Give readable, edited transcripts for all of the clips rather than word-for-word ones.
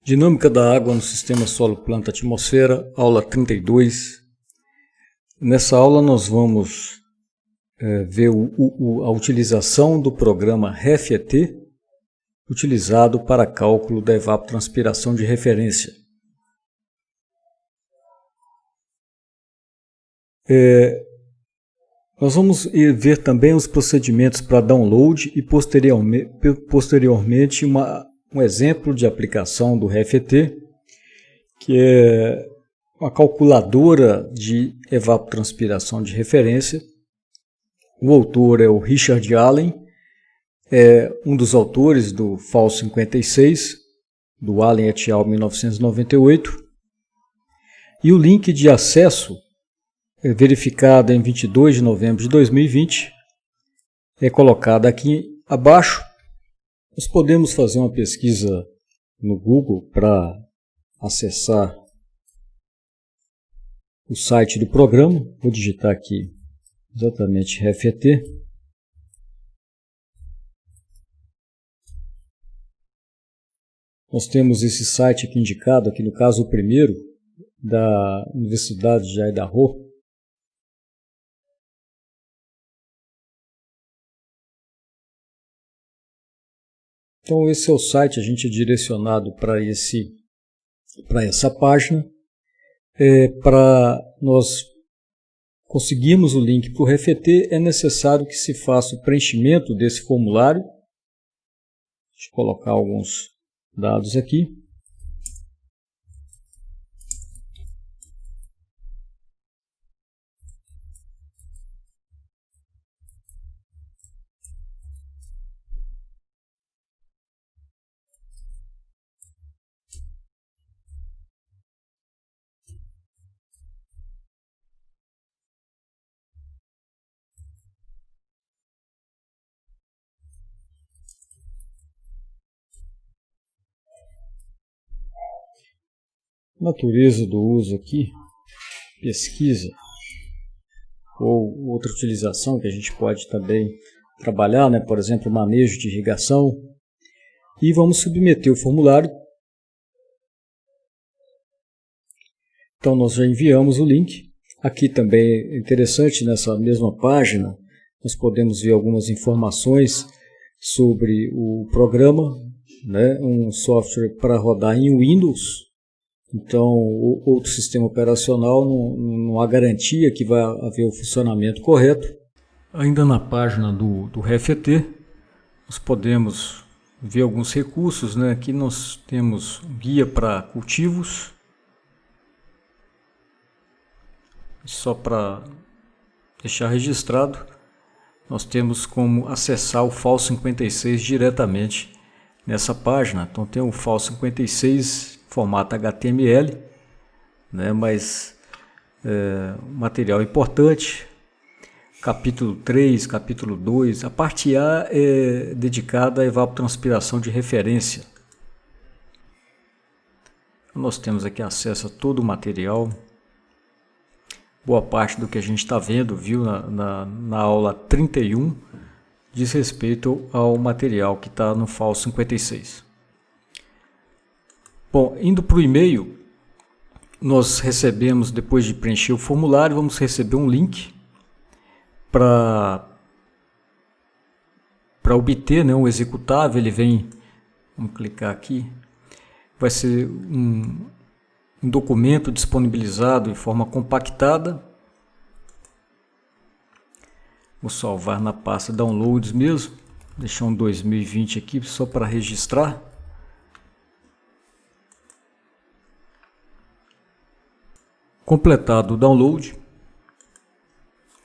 Dinâmica da água no sistema solo-planta-atmosfera, aula 32. Nessa aula nós vamos ver a utilização do programa REFET, utilizado para cálculo da evapotranspiração de referência. Nós vamos ver também os procedimentos para download e posteriormente um exemplo de aplicação do REFET, que é uma calculadora de evapotranspiração de referência. O autor é o Richard Allen, é um dos autores do FAL 56, do Allen et al. 1998, e o link de acesso é verificado em 22 de novembro de 2020, é colocado aqui abaixo. Nós podemos fazer uma pesquisa no Google para acessar o site do programa. Vou digitar aqui exatamente REFET. Nós temos esse site aqui indicado, aqui no caso o primeiro, da Universidade de Idaho. Então esse é o site, a gente é direcionado para essa página. Para nós conseguirmos o link para o REFET, é necessário que se faça o preenchimento desse formulário. Deixa eu colocar alguns dados aqui. Natureza do uso aqui, pesquisa ou outra utilização que a gente pode também trabalhar, né? Por exemplo, manejo de irrigação. E vamos submeter o formulário. Então nós já enviamos o link. Aqui também é interessante, nessa mesma página, nós podemos ver algumas informações sobre o programa, né? Um software para rodar em Windows. Então, outro sistema operacional não há garantia que vai haver o funcionamento correto. Ainda na página do REFET, nós podemos ver alguns recursos, né? Aqui nós temos guia para cultivos. Só para deixar registrado, nós temos como acessar o FAL 56 diretamente nessa página. Então tem o FAL 56 formato HTML, né, mas material importante, capítulo 3, capítulo 2, a parte A é dedicada à evapotranspiração de referência. Nós temos aqui acesso a todo o material, boa parte do que a gente está vendo, viu na aula 31, diz respeito ao material que está no FAL 56. Bom, indo para o e-mail, nós recebemos, depois de preencher o formulário, vamos receber um link para obter, né, um executável. Ele vem, vamos clicar aqui, vai ser um documento disponibilizado em forma compactada. Vou salvar na pasta Downloads mesmo, deixar um 2020 aqui só para registrar. Completado o download,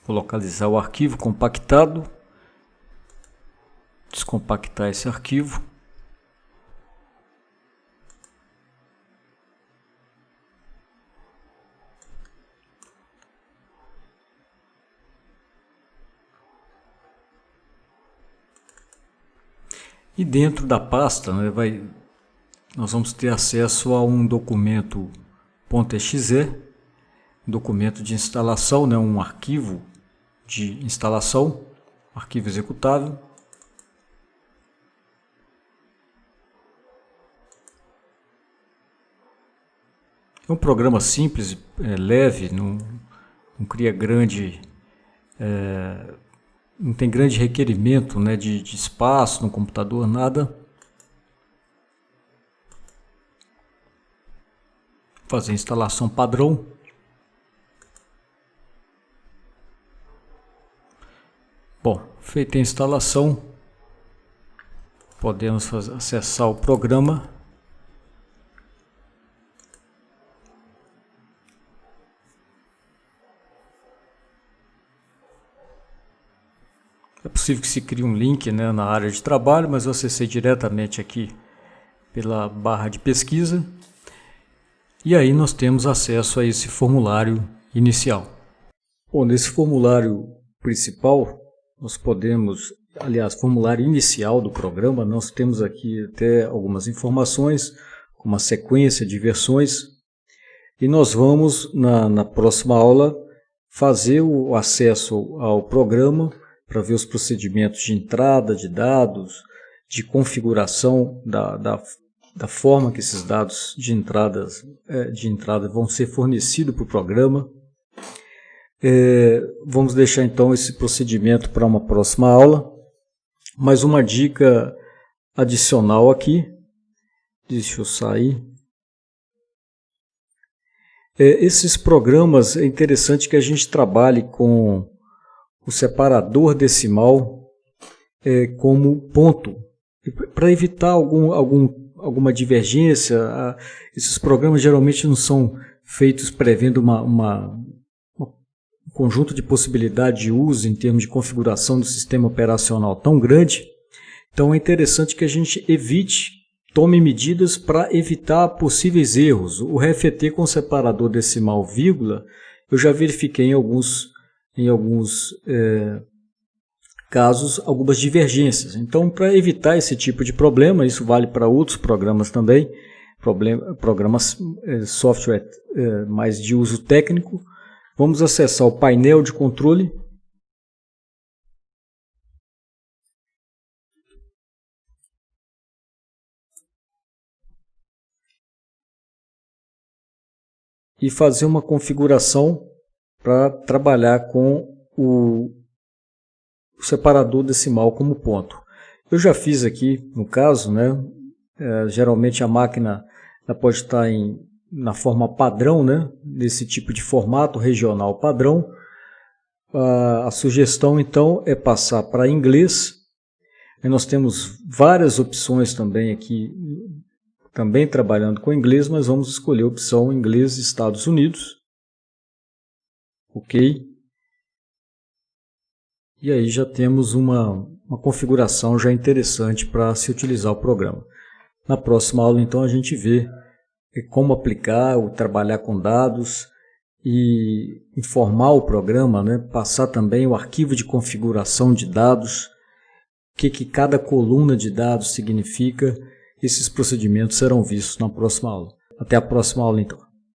vou localizar o arquivo compactado, descompactar esse arquivo. E dentro da pasta, né, nós vamos ter acesso a um documento .exe, documento de instalação, né, um arquivo de instalação, arquivo executável. É um programa simples, leve, não cria grande, não tem grande requerimento, né, de espaço no computador, nada. Fazer a instalação padrão. Bom, feita a instalação, podemos acessar o programa. É possível que se crie um link, né, na área de trabalho, mas eu acessei diretamente aqui pela barra de pesquisa. E aí nós temos acesso a esse formulário inicial. Bom, nesse formulário principal, nós podemos, aliás, formulário inicial do programa, nós temos aqui até algumas informações, uma sequência de versões, e nós vamos, na próxima aula, fazer o acesso ao programa para ver os procedimentos de entrada de dados, de configuração da forma que esses dados de entrada vão ser fornecidos para o programa. Vamos deixar então esse procedimento para uma próxima aula. Mais uma dica adicional aqui. Deixa eu sair. Esses programas, é interessante que a gente trabalhe com o separador decimal como ponto, para evitar alguma divergência. Esses programas geralmente não são feitos prevendo um conjunto de possibilidades de uso em termos de configuração do sistema operacional tão grande. Então é interessante que a gente tome medidas para evitar possíveis erros. O RFT com separador decimal vírgula, eu já verifiquei em alguns casos algumas divergências. Então, para evitar esse tipo de problema, isso vale para outros programas também, programas software mais de uso técnico. Vamos acessar o painel de controle. E fazer uma configuração para trabalhar com o separador decimal como ponto. Eu já fiz aqui, no caso, né? Geralmente a máquina ela pode estar na forma padrão, né? Desse tipo de formato regional padrão. A sugestão, então, é passar para inglês. E nós temos várias opções também aqui, também trabalhando com inglês, mas vamos escolher a opção inglês Estados Unidos. Ok. E aí já temos uma configuração já interessante para se utilizar o programa. Na próxima aula, então, a gente vê como aplicar ou trabalhar com dados e informar o programa, né? Passar também o arquivo de configuração de dados, o que cada coluna de dados significa. Esses procedimentos serão vistos na próxima aula. Até a próxima aula, então.